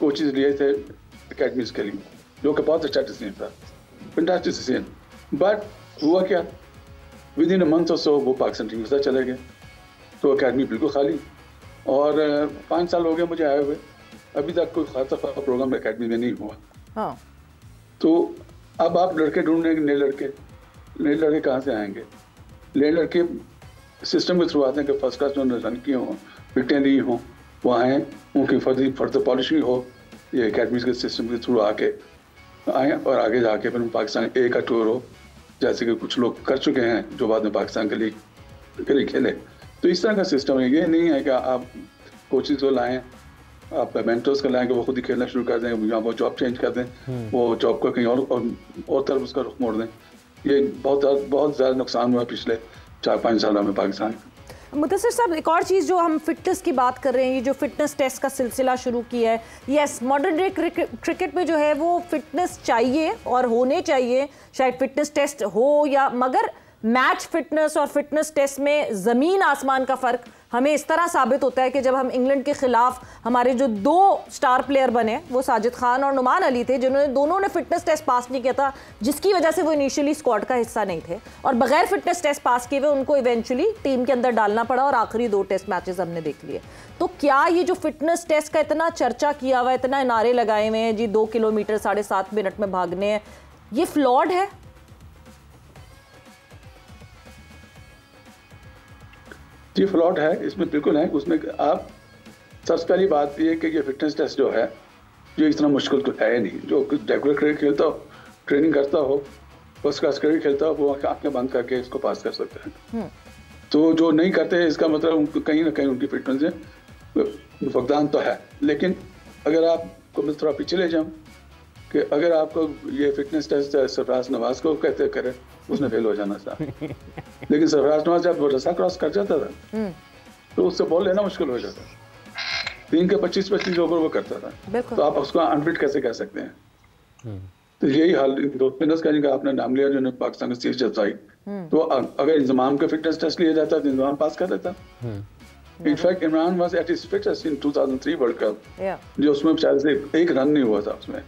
कोचेज लिए थे एकेडमीज के लिए, जो कि बहुत अच्छा डिसीजन था, फैंटास्टिक डिसीजन। बट हुआ क्या, विद इन अ मंथ और सो वो पाकिस्तान टीम के साथ चले गए, तो एकेडमी बिल्कुल खाली। और 5 साल हो गए मुझे आए हुए, अभी तक कोई खासा प्रोग्राम एकेडमी में नहीं हुआ। हाँ। तो अब आप लड़के ढूंढेंगे, नए लड़के कहाँ से आएंगे? नए लड़के सिस्टम के थ्रू आते हैं कि फर्स्ट क्लास उन्होंने रन किए हों, विकटें ली हों, वो आएँ, उनकी फर्दर पॉलिशिंग हो, ये एकेडमीज के सिस्टम के थ्रू आके आए और आगे जाके फिर पाकिस्तान ए का टूर हो, जैसे कि कुछ लोग कर चुके हैं जो बाद में पाकिस्तान के लिए खेले। तो इस तरह का सिस्टम है, ये नहीं है कि आप कोचेज को लाएँ, आप मेंटर्स को लाएँ कि वो खुद ही खेलना शुरू कर दें, या वो जॉब चेंज कर दें, वो जॉब को कहीं और तरफ उसका रुख मोड़ दें। ये बहुत ज़्यादा नुकसान हुआ पिछले 4-5 सालों में पाकिस्तान। मुदस्सिर साहब, एक और चीज़ जो हम फिटनेस की बात कर रहे हैं, ये जो फिटनेस टेस्ट का सिलसिला शुरू किया है, यस मॉडर्न डे क्रिकेट में जो है वो फिटनेस चाहिए और होने चाहिए, शायद फिटनेस टेस्ट हो या, मगर मैच फिटनेस और फिटनेस टेस्ट में ज़मीन आसमान का फ़र्क हमें इस तरह साबित होता है कि जब हम इंग्लैंड के खिलाफ हमारे जो 2 स्टार प्लेयर बने, वो साजिद खान और नुमान अली थे, दोनों ने फिटनेस टेस्ट पास नहीं किया था, जिसकी वजह से वो इनिशियली स्क्वाड का हिस्सा नहीं थे, और बगैर फिटनेस टेस्ट पास किए हुए उनको इवेंचुअली टीम के अंदर डालना पड़ा और आखिरी 2 टेस्ट मैचेस हमने देख लिए। तो क्या ये जो फिटनेस टेस्ट का इतना चर्चा किया हुआ, इतना नारे लगाए हुए हैं जी 2 किलोमीटर 7.5 मिनट में भागने हैं, ये फ्लॉड है? जी फ्लॉड है, इसमें बिल्कुल है। उसमें आप सबसे पहली बात ये कि ये फिटनेस टेस्ट जो है ये इतना मुश्किल तो है नहीं। जो रेगुलर क्रिकेट खेलता हो, ट्रेनिंग करता हो, फर्स्ट क्लास क्रिकेट खेलता हो, वो आंखें बंद करके इसको पास कर सकते हैं। तो जो नहीं करते इसका मतलब कहीं ना कहीं उनकी फिटनेस में फकदान तो है। लेकिन अगर आपको मैं थोड़ा पीछे ले जाऊँ कि अगर आपको ये फिटनेस टेस्ट सरफराज नवाज को कहते करे, उसने फेल हो जाना था। लेकिन सरफराज नवाज जब रस्सा क्रॉस कर जाता था तो उससे बॉल लेना मुश्किल हो जाता, 3 के 25-25 ओवर वो करता था, तो आप उसको अनफिट कैसे कह सकते हैं? तो यही हाल फिटनेस का जिनका आपने नाम लिया, जिन्होंने पाकिस्तान की सीरीज जताई, तो अगर इंजमाम का फिटनेस टेस्ट लिया जाता तो इंजमाम पास कर देता। In fact Imran was at his fittest in 2003 world cup, जो उसमें शायद से 1 रन नहीं हुआ था उसमें।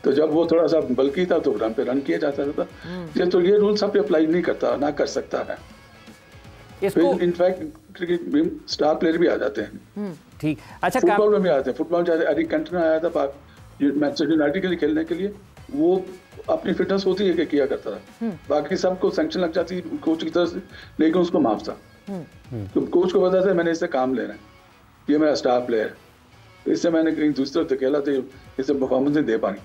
तो जब वो थोड़ा सा बल्कि था तो रन पे रन किया जाता था। तो ये रूल सब पे अप्लाई नहीं करता, ना कर सकता है। इनफैक्ट क्रिकेट में स्टार प्लेयर भी आ जाते हैं। ठीक, अच्छा, फुटबॉल में भी आते हैं। फुटबॉल जैसे एरिक कैंटना आया था मैनचेस्टर यूनाइटेड के लिए खेलने के लिए, वो अपनी फिटनेस होती है कि किया करता था, बाकी सबको सैंक्शन लग जाती है कोच की तरफ से, लेकिन उसको माफ था। तो कोच को पता था मैंने इससे काम लेना है, ये मेरा स्टार प्लेयर है, इससे मैंने कहीं दूसरे धकेला तो इससे परफॉर्मेंस नहीं दे पाई।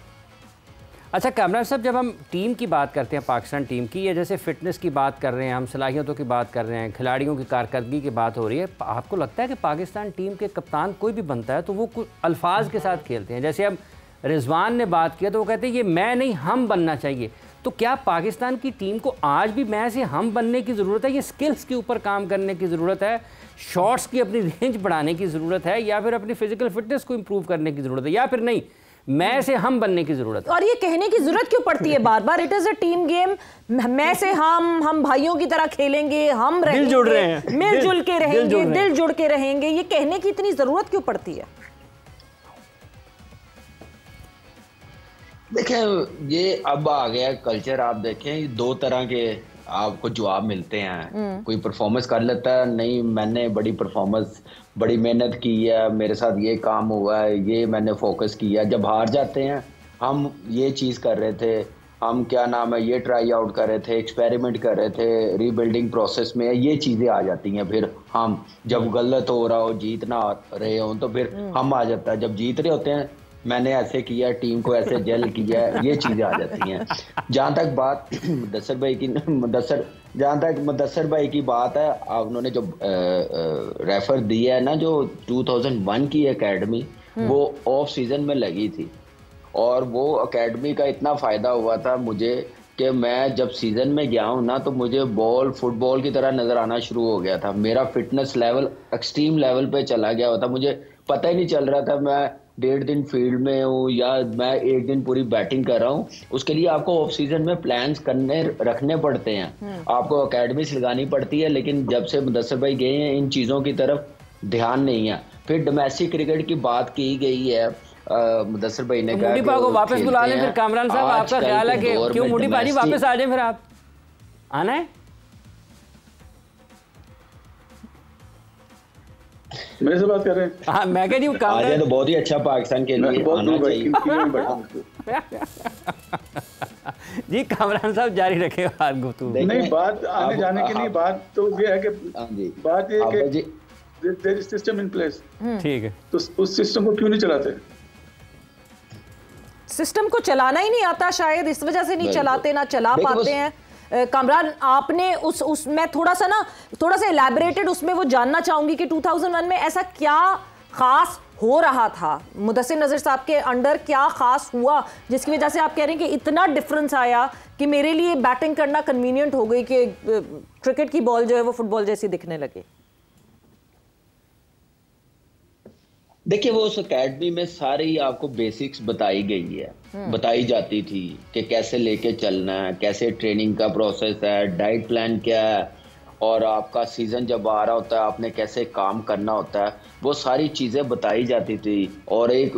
अच्छा कामरान साहब, जब हम टीम की बात करते हैं, पाकिस्तान टीम की, या जैसे फिटनेस की बात कर रहे हैं, हम सलाहियतों की बात कर रहे हैं, खिलाड़ियों की कारकर्दगी की बात हो रही है, आपको लगता है कि पाकिस्तान टीम के कप्तान कोई भी बनता है तो वो कुछ अल्फाज के साथ खेलते हैं? जैसे अब रिजवान ने बात किया तो वो कहते हैं ये मैं नहीं हम बनना चाहिए। तो क्या पाकिस्तान की टीम को आज भी मैं से हम बनने की ज़रूरत है? ये स्किल्स के ऊपर काम करने की ज़रूरत है, शॉट्स की अपनी रेंज बढ़ाने की ज़रूरत है, या फिर अपनी फिजिकल फिटनेस को इम्प्रूव करने की ज़रूरत है, या फिर नहीं मैं से हम बनने की जरूरत है? और ये कहने की जरूरत क्यों पड़ती है बार बार? It is a team game, मैं से हम भाइयों की तरह खेलेंगे, हम रहेंगे, दिल जुड़ रहे हैं, मिलजुल के रहेंगे, दिल जुड़ के रहेंगे, ये कहने की इतनी जरूरत क्यों पड़ती है? देखें, ये अब आ गया कल्चर। आप देखें 2 तरह के आपको जवाब मिलते हैं। कोई परफॉर्मेंस कर लेता है, नहीं मैंने बड़ी परफॉर्मेंस, बड़ी मेहनत की है, मेरे साथ ये काम हुआ है, ये मैंने फोकस किया। जब हार जाते हैं, हम ये चीज़ कर रहे थे, हम क्या नाम है ये ट्राई आउट कर रहे थे, एक्सपेरिमेंट कर रहे थे, रीबिल्डिंग प्रोसेस में ये चीज़ें आ जाती हैं। फिर हम जब गलत हो रहा हो, जीत ना रहे हो, तो फिर हम आ जाता है। जब जीत रहे होते हैं, मैंने ऐसे किया, टीम को ऐसे जेल किया, ये चीज़ें आ जाती हैं। जहाँ तक बात मुदस्सिर भाई की, जहाँ तक मुदस्सिर भाई की बात है, उन्होंने जो रेफर दिया है ना, जो 2001 की एकेडमी, वो ऑफ सीजन में लगी थी, और वो एकेडमी का इतना फ़ायदा हुआ था मुझे कि मैं जब सीज़न में गया हूँ ना, तो मुझे बॉल फुटबॉल की तरह नज़र आना शुरू हो गया था। मेरा फिटनेस लेवल एक्सट्रीम लेवल पे चला गया होता, मुझे पता ही नहीं चल रहा था मैं 1.5 दिन फील्ड में हूँ या मैं 1 दिन पूरी बैटिंग कर रहा हूँ। उसके लिए आपको ऑफ सीजन में प्लान्स रखने पड़ते हैं, आपको अकेडमीज लगानी पड़ती है, लेकिन जब से मुदस्सिर भाई गए हैं इन चीज़ों की तरफ ध्यान नहीं है। फिर डोमेस्टिक क्रिकेट की बात की गई है, मुदस्सिर भाई ने कहा मोदी को वापस बुला लें। फिर कामरान साहब आपका ख्याल है कि क्यों मोदी पाजी वापस आ जाए? फिर आप आना है? मेरे से बात कर रहे हैं? हाँ, मैं कह रही हूँ कामरान तो बहुत ही अच्छा पाकिस्तान के लिए आना चाहिए। जी कामरान साहब जारी रखे बात गुफ्तगू। नहीं, बात आने जाने के लिए बात तो ये है कि बात ये है कि there is system in place. ठीक है, तो उस सिस्टम को क्यों नहीं चलाते? सिस्टम को चलाना ही नहीं आता शायद, इस वजह से नहीं चलाते, ना चला पाते हैं। कामरान, आपने मैं थोड़ा सा इलैबोरेटेड उसमें वो जानना चाहूंगी कि 2001 में ऐसा क्या खास हो रहा था मुदस्सिर नज़र साहब के अंडर, क्या खास हुआ जिसकी वजह से आप कह रहे हैं कि इतना डिफरेंस आया कि मेरे लिए बैटिंग करना कन्वीनियंट हो गई, कि क्रिकेट की बॉल जो है वो फुटबॉल जैसी दिखने लगे? देखिए, वो उस अकेडमी में सारी आपको बेसिक्स बताई गई है, बताई जाती थी कि कैसे लेके चलना है, कैसे ट्रेनिंग का प्रोसेस है, डाइट प्लान क्या है, और आपका सीजन जब आ रहा होता है आपने कैसे काम करना होता है, वो सारी चीज़ें बताई जाती थी और एक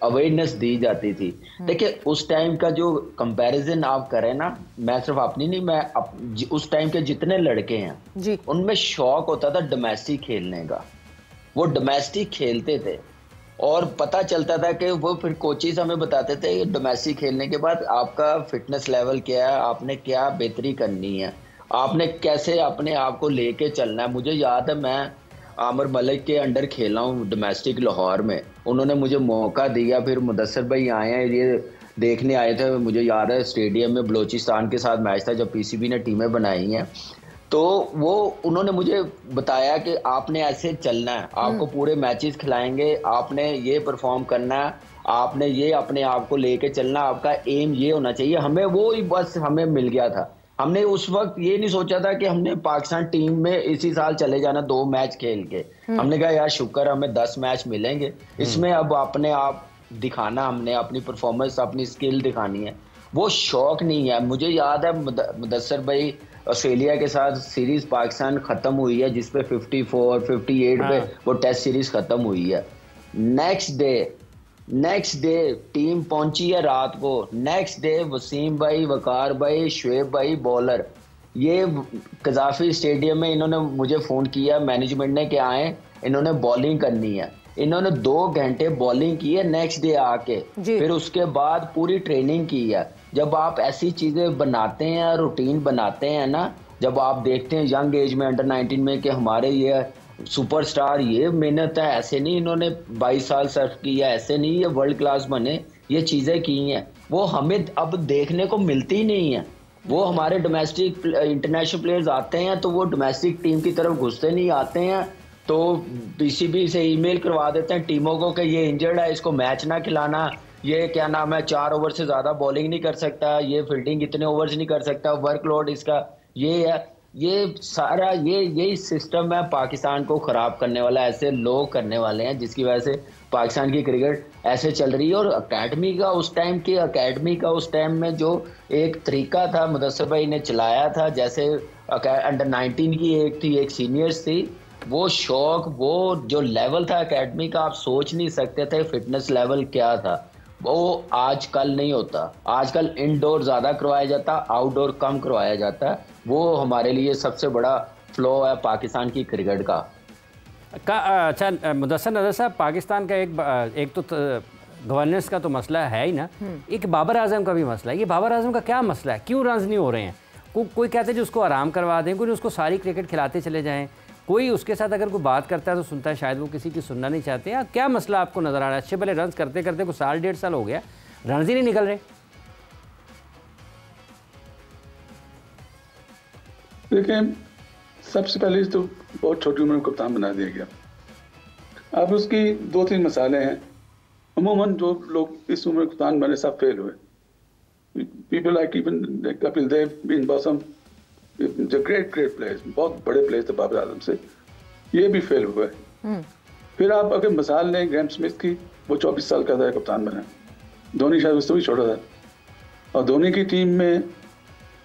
अवेयरनेस दी जाती थी। देखिए, उस टाइम का जो कंपैरिजन आप करें ना, मैं सिर्फ अपनी नहीं, मैं उस टाइम के जितने लड़के हैं जी, उनमें शौक होता था डोमेस्टिक खेलने का। वो डोमेस्टिक खेलते थे और पता चलता था कि वो फिर कोचेस हमें बताते थे डोमेस्टिक खेलने के बाद आपका फिटनेस लेवल क्या है, आपने क्या बेहतरी करनी है, आपने कैसे अपने आप को लेके चलना है। मुझे याद है मैं आमिर मलिक के अंडर खेला हूँ डोमेस्टिक लाहौर में, उन्होंने मुझे मौका दिया, फिर मुदस्सिर भाई आए हैं, ये देखने आए थे, मुझे याद है स्टेडियम में बलोचिस्तान के साथ मैच था जब पीसीबी ने टीमें बनाई हैं, तो वो उन्होंने मुझे बताया कि आपने ऐसे चलना है, आपको पूरे मैचेस खिलाएंगे, आपने ये परफॉर्म करना है, आपने ये अपने आप को लेके चलना, आपका एम ये होना चाहिए। हमें वो ही बस हमें मिल गया था। हमने उस वक्त ये नहीं सोचा था कि हमने पाकिस्तान टीम में इसी साल चले जाना 2 मैच खेल के। हमने कहा यार शुक्र हमें 10 मैच मिलेंगे, इसमें अब अपने आप दिखाना, हमने अपनी परफॉर्मेंस, अपनी स्किल दिखानी है। वो शौक नहीं है। मुझे याद है मुदस्सिर भाई ऑस्ट्रेलिया के साथ सीरीज पाकिस्तान खत्म हुई है जिसपे 54, 58 पे वो टेस्ट सीरीज खत्म हुई है। नेक्स्ट डे टीम पहुंची है रात को, नेक्स्ट डे वसीम भाई, वकार भाई, शुएब भाई बॉलर, ये कजाफी स्टेडियम में इन्होंने मुझे फ़ोन किया मैनेजमेंट ने कि आए, इन्होंने बॉलिंग करनी है। इन्होंने 2 घंटे बॉलिंग की है नेक्स्ट डे आके, फिर उसके बाद पूरी ट्रेनिंग की है। जब आप ऐसी चीज़ें बनाते हैं, रूटीन बनाते हैं ना, जब आप देखते हैं यंग एज में अंडर 19 में कि हमारे ये सुपरस्टार, ये मेहनत है, ऐसे नहीं इन्होंने 22 साल सर्व किया, ऐसे नहीं ये वर्ल्ड क्लास बने, ये चीज़ें की हैं, वो हमें अब देखने को मिलती ही नहीं है। वो हमारे डोमेस्टिक इंटरनेशनल प्लेयर्स आते हैं तो वो डोमेस्टिक टीम की तरफ घुसते नहीं, आते हैं तो पीसीबी से ईमेल करवा देते हैं टीमों को कि ये इंजर्ड है, इसको मैच ना खिलाना, ये क्या नाम है 4 ओवर से ज़्यादा बॉलिंग नहीं कर सकता, ये फील्डिंग इतने ओवर्स नहीं कर सकता, वर्कलोड इसका ये है। ये सारा यही सिस्टम है पाकिस्तान को ख़राब करने वाला, ऐसे लोग करने वाले हैं जिसकी वजह से पाकिस्तान की क्रिकेट ऐसे चल रही है। और अकेडमी का उस टाइम में जो एक तरीका था मुदस्सिर भाई ने चलाया था, जैसे अंडर 19 की एक थी, एक सीनियर्स थी, वो शौक, वो जो लेवल था एकेडमी का आप सोच नहीं सकते थे फिटनेस लेवल क्या था। वो आजकल नहीं होता। आजकल इंडोर ज़्यादा करवाया जाता, आउटडोर कम करवाया जाता है। वो हमारे लिए सबसे बड़ा फ्लॉ है पाकिस्तान की क्रिकेट का। अच्छा मुदस्सिर नज़र साहब, पाकिस्तान का एक तो गवर्नेंस का तो मसला है ही ना, एक बाबर आजम का भी मसला है। ये बाबर आजम का क्या मसला है, क्यों रन नहीं हो रहे हैं? कोई कहते हैं जी उसको आराम करवा दें, कोई उसको सारी क्रिकेट खिलाते चले जाएं, कोई उसके साथ अगर कोई बात करता है तो सुनता है, शायद वो किसी की सुनना नहीं चाहते हैं। क्या मसला आपको नज़र आ रहा है? अच्छे भले रन करते करते कुछ 1.5 साल हो गया, रन ही नहीं निकल रहे। देखें, सबसे पहले तो बहुत छोटी उम्र में कप्तान बना दिया गया। अब उसकी 2-3 मसाले हैं। अमूमन जो लोग इस उम्र में कप्तान बने सब फेल हुए। People like even Kapil Dev, बिन बॉसम, ग्रेट प्लेयर्स, बहुत बड़े प्लेयर्स थे बाबर आजम से, ये भी फेल हुए। फिर आप अगर मिसाल लें ग्रैम स्मिथ की, वो 24 साल का था, कप्तान बना। धोनी शायद उससे भी छोटा था, और धोनी की टीम में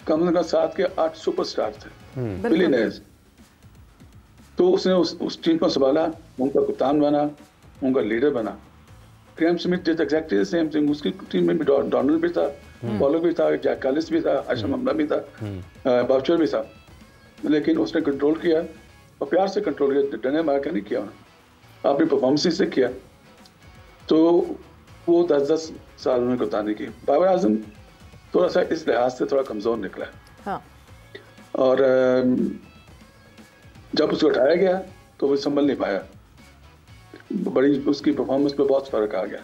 कम से कम 7 के 8 सुपरस्टार थे, बिलियनर्स। तो उसने उस टीम को संभाला, उनका कप्तान बना, उनका लीडर बना। Graeme Smith did exactly the same thing. उसकी टीम में भी डोनाल्ड भी था, पॉलक भी था, जैक कालिस भी था, आशम अम्ला भी था, बाउचर भी था, लेकिन उसने कंट्रोल किया और प्यार से कंट्रोल किया, डरने मार के नहीं किया, अपनी परफॉर्मेंस से किया। तो वो 10-10 साल में कप्तानी की। बाबर आजम थोड़ा सा इस लिहाज से थोड़ा कमजोर निकला। हाँ। और जब उसको हटाया गया तो वो संभल नहीं पाया, बड़ी उसकी परफॉर्मेंस पे बहुत फर्क आ गया।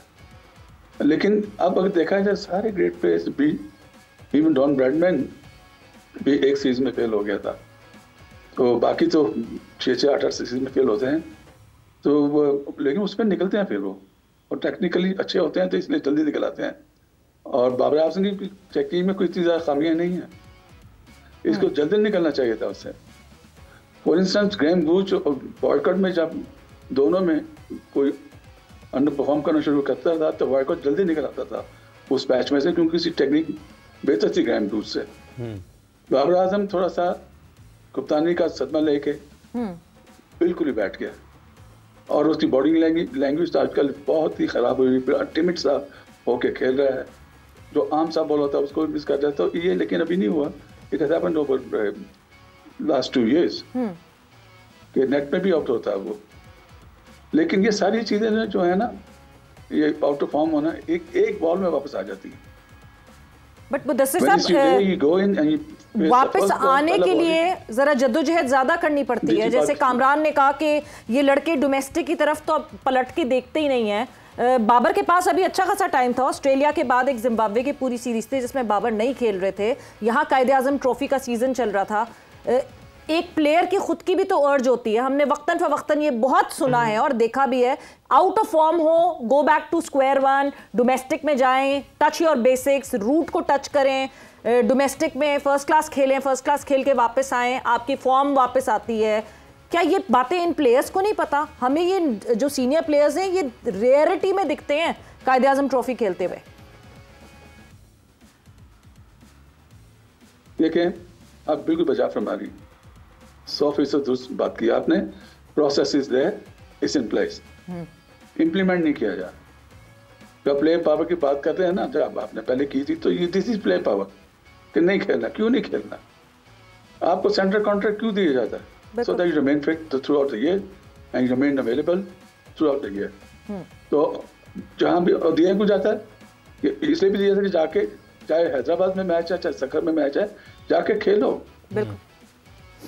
लेकिन अब अगर देखा जाए सारे ग्रेट प्लेयर्स भी, इवन डॉन ब्रैडमैन भी एक सीजन में फेल हो गया था, तो बाकी तो 6-8 सीजन में फेल होते हैं, तो वो लेकिन उसमें निकलते हैं फिर वो, और टेक्निकली अच्छे होते हैं तो इसलिए जल्दी निकल आते हैं। और बाबर आजम की टेक्निक में कोई इतनी ज़्यादा खामियां नहीं है, इसको जल्दी निकलना चाहिए था उससे। फॉर इंस्टेंस ग्रैम वुड और बॉयकॉट में जब दोनों में कोई अंडर परफॉर्म करना शुरू करता था तो बॉयकॉट जल्दी निकल आता था उस मैच में से, क्योंकि उसकी टेक्निक बेहतर थी Graeme would say. Babar Azam थोड़ा सा कप्तानी का सदमा लेके बिल्कुल ही बैठ गया, और उसकी बॉडी लैंग्वेज तो आजकल बहुत ही खराब हुई, टिमिड सा होके खेल रहा है, जो आम सा बॉल होता है उसको मिस कर जाता है। ये लेकिन अभी नहीं हुआ, it has happened over last 2 years कि नेट में भी आउट होता है वो। लेकिन ये सारी चीजें जो है ना, ये आउट ऑफ फॉर्म होना एक बॉल में वापस आ जाती है। बट मुदस्सिर साहब, वापस आने के लिए जरा जद्दोजहद ज्यादा करनी पड़ती है। जैसे कामरान ने कहा कि ये लड़के डोमेस्टिक की तरफ तो पलट के देखते ही नहीं है। बाबर के पास अभी अच्छा खासा टाइम था, ऑस्ट्रेलिया के बाद एक जिम्बाब्वे की पूरी सीरीज थी जिसमें बाबर नहीं खेल रहे थे, यहाँ कायदे-आज़म ट्रॉफी का सीजन चल रहा था। एक प्लेयर की खुद की भी तो अर्ज होती है, हमने वक्तन फवक्तन ये बहुत सुना है और देखा भी है। आउट ऑफ फॉर्म हो, go back to square one, domestic में जाएं, टच योर बेसिक्स, रूट को टच करें, डोमेस्टिक में फर्स्ट क्लास खेलें, फर्स्ट क्लास खेल के वापस आएं, आपकी फॉर्म वापस आती है। क्या ये बातें इन प्लेयर्स को नहीं पता? हमें ये जो सीनियर प्लेयर्स हैं ये रेयरिटी में दिखते हैं कायदे-आज़म ट्रॉफी खेलते हुए। देखें, आप बिल्कुल बचा फरमा रही, 100% दुरुस्त बात की आपने। Process is there, it's in place, implement नहीं किया जा। जब प्ले पावर की बात करते हैं ना, जब आपने पहले की थी, तो ये दिस इज प्ले पावर कि नहीं खेलना। क्यों नहीं खेलना? आपको सेंट्रल कॉन्ट्रैक्ट क्यों दिया जाता है? So that you remain fit throughout the year and you remain available throughout the year. तो जहाँ भी दिया को जाता है, इसलिए भी दिया जाता है कि जाके, चाहे हैदराबाद में मैच है, चाहे सखर में मैच है, जाके खेलो।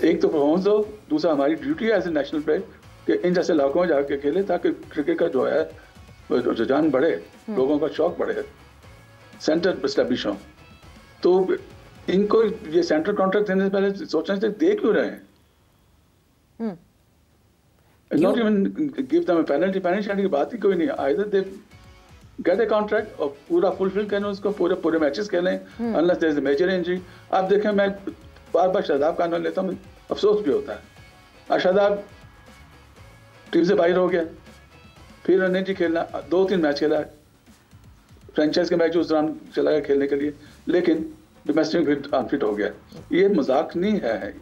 एक तो परफॉर्मेंस दो, दूसरा हमारी ड्यूटी है एज ए नेशनल प्लेयर कि इन जैसे इलाकों में जाके खेले, ताकि क्रिकेट का जो है रुझान बढ़े, लोगों का शौक बढ़े, सेंटर एस्टेब्लिश हो। तो इनको ये सेंट्रल कॉन्ट्रैक्ट देने से पहले सोचना चाहिए, दे क्यों रहे हैं? Not even give them a penalty की बात ही कोई नहीं। Either they get a contract और पूरा फुलफिल करें उसको, पूरे मैचेस खेलें, unless there is a major injury। आप देखें, मैं बार शादाब का नाम लेता हूँ, अफसोस भी होता है। शादाब टीम से बाहर हो गया, फिर रणजी खेलना, 2-3 मैच खेला, फ्रेंचाइज के मैच उस दौरान चला गया खेलने के लिए, लेकिन डोमेस्टिक फिट अनफिट हो गया। ये मजाक नहीं है,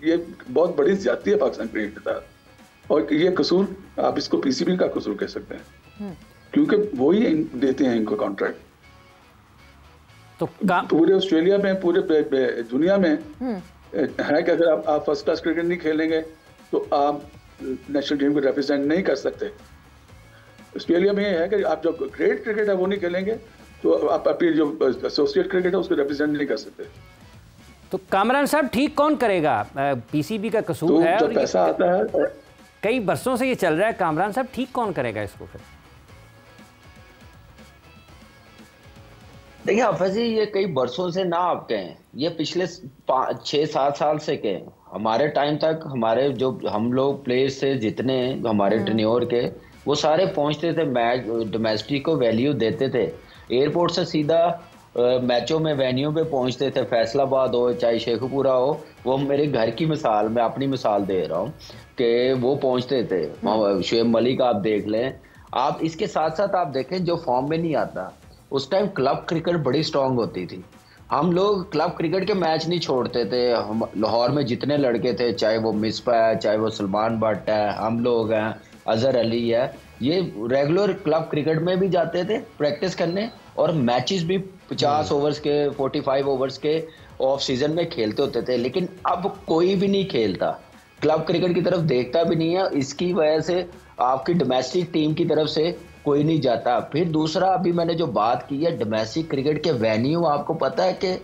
ये बहुत बड़ी ज्यादती है पाकिस्तान क्रिकेट के साथ। और ये कसूर, आप इसको पीसीबी का कसूर कह सकते हैं, क्योंकि वो ही देते हैं इनको कॉन्ट्रैक्ट। तो पूरे ऑस्ट्रेलिया में, पूरे दुनिया में है कि अगर आप फर्स्ट क्लास क्रिकेट नहीं खेलेंगे तो आप नेशनल टीम को रिप्रेजेंट नहीं कर सकते। ऑस्ट्रेलिया में ये है कि आप जो ग्रेट क्रिकेट है वो नहीं खेलेंगे तो आप अपनी जो एसोसिएट क्रिकेट है उसको रिप्रेजेंट नहीं कर सकते। तो कामरान साहब, ठीक कौन करेगा? पीसीबी का कसूर तो है, और पैसा आता है, कई बरसों से ये चल रहा है। कामरान साहब, ठीक कौन करेगा इसको फिर? देखिए हाफिज जी, ये कई बरसों से ना आप कहें, ये पिछले 6-7 साल से कहें। हमारे टाइम तक हमारे जो हम लोग प्लेयर्स थे, जितने हमारे टेन्योर के, वो सारे पहुंचते थे मैच, डोमेस्टिक को वैल्यू देते थे। एयरपोर्ट से सीधा मैचों में वेन्यू पे पहुंचते थे, फैसलाबाद हो चाहे शेखपुरा हो, वो मेरे घर की मिसाल, मैं अपनी मिसाल दे रहा हूँ कि वो पहुंचते थे। शुएब मलिक आप देख लें, आप इसके साथ साथ आप देखें जो फॉर्म में नहीं आता, उस टाइम क्लब क्रिकेट बड़ी स्ट्रांग होती थी। हम लोग क्लब क्रिकेट के मैच नहीं छोड़ते थे। हम लाहौर में जितने लड़के थे, चाहे वो मिसबा है, चाहे वो सलमान भट्ट है, हम लोग हैं, अजहर अली है, ये रेगुलर क्लब क्रिकेट में भी जाते थे प्रैक्टिस करने, और मैचेस भी 50 ओवर्स के, 45 ओवर्स के ऑफ सीजन में खेलते होते थे। लेकिन अब कोई भी नहीं खेलता, क्लब क्रिकेट की तरफ देखता भी नहीं है। इसकी वजह से आपकी डोमेस्टिक टीम की तरफ से कोई नहीं जाता। फिर दूसरा, अभी मैंने जो बात की है डोमेस्टिक क्रिकेट के वेन्यू, आपको पता है कि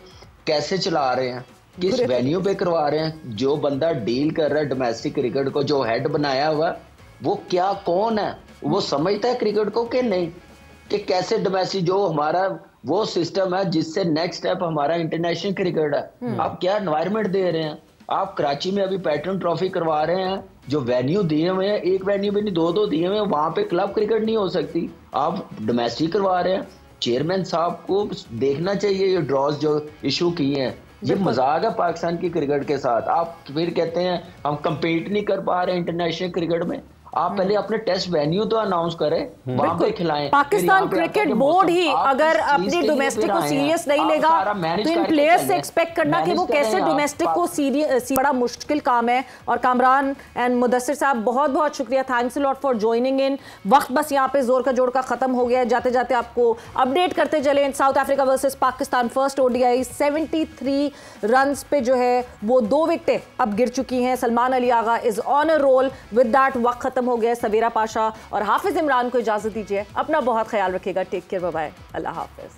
कैसे चला रहे हैं, किस वेन्यू पे करवा रहे हैं। जो बंदा डील कर रहा है डोमेस्टिक क्रिकेट को, जो हेड बनाया हुआ, वो क्या कौन है, वो समझता है क्रिकेट को कि नहीं, कि कैसे डोमेस्टिक जो हमारा वो सिस्टम है जिससे नेक्स्ट स्टेप हमारा इंटरनेशनल क्रिकेट है। आप क्या एनवायरनमेंट दे रहे हैं। आप कराची में अभी पैटर्न ट्रॉफी करवा रहे हैं, जो वेन्यू दिए हुए हैं, एक वेन्यू भी नहीं, दो दिए हुए हैं, वहां पे क्लब क्रिकेट नहीं हो सकती, आप डोमेस्टिक करवा रहे हैं। चेयरमैन साहब को देखना चाहिए ये ड्रॉज जो इशू किए हैं, ये मजाक है पाकिस्तान की क्रिकेट के साथ। आप फिर कहते हैं हम कम्पीट नहीं कर पा रहे इंटरनेशनल क्रिकेट में। आप पहले अपने टेस्ट वेन्यू तो अनाउंस करें, वहां पे खिलाएं। पाकिस्तान क्रिकेट बोर्ड ही अगर अपनी डोमेस्टिक को सीरियस नहीं लेगा तो इन प्लेयर्स से एक्सपेक्ट करना कि वो कैसे डोमेस्टिक को सीरियस, बड़ा मुश्किल काम है। और कामरान एंड मुदस्सिर साहब, बहुत बहुत शुक्रिया, thanks a lot for joining in. वक्त बस यहाँ पे जोर का जोड़ का खत्म हो गया है। जाते जाते आपको अपडेट करते चले, south Africa versus Pakistan first ODI 73 run पे जो है वो 2 विकेटें अब गिर चुकी हैं। Salman Ali Agha is on a roll. With that वक्त खत्म हो गया। सवेरा पाशा और हाफिज इमरान को इजाजत दीजिए। अपना बहुत ख्याल रखिएगा। टेक केयर, बाय बाय, अल्लाह हाफिज।